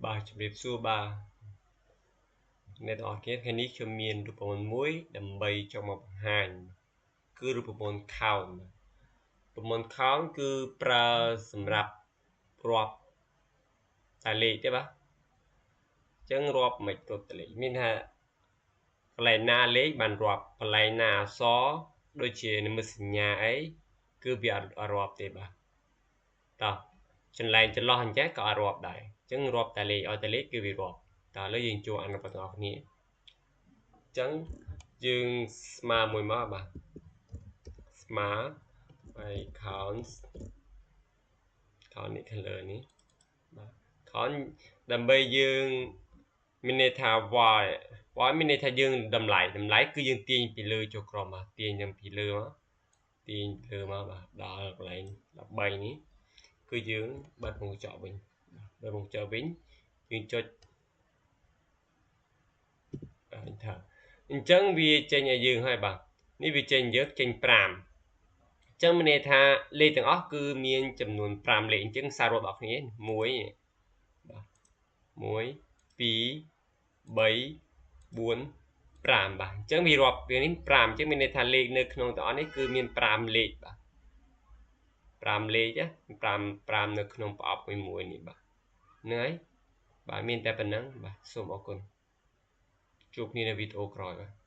Ba chụp điệp xua ba nên ở cái này cho miền được một muối đầm bay trong một hàng cứ được một count một count cứ pra sầm rạp rọp tài lệ chứ ba chẳng rọp mạch tốt tài lệ mình ha lại na lệ bàn rọp lại na xó đôi chia nên mới nhà ấy cứ bị rọp thế ba ta chân lại chân lo hành chắc có rọp đại chẳng rọp tài lệ ở tài lệ cứ bị rọp ta lấy yên chùa ăn bắt ngọc nhỉ chẳng dương mà mùi má bà smart ไป count នេះខាងលើនេះបាទ count ដើម្បីយើងមានន័យថា y មានន័យថាយើងតម្លៃគឺយើងទាញពីលើចូលក្រោមមកទាញនឹងពីលើមកទាញលើមកបាទដល់កន្លែង13នេះគឺយើងបិទវងកញ្ចក់វិញបើវងកញ្ចក់វិញយើងចុចថាអញ្ចឹងវាចេញឲ្យយើងហើយបាទនេះវាចេញយើងចេញ5ចឹងមានន័យថាលេខទាំងអស់គឺមានចំនួន5លេខអញ្ចឹងសាររាប់បងប្អូន1បាទ1 2 3 4 5បាទអញ្ចឹងវារាប់វានេះ5អញ្ចឹងមានន័យថាលេខនៅក្នុងទាំងអស់នេះគឺមាន5លេខបាទ5លេខ5នៅក្នុងប្រអប់មួយនេះបាទហ្នឹងហើយបាទមានតែប៉ុណ្្នឹងបាទសូមអរគុណជួបគ្នានៅវីដេអូក្រោយបាទ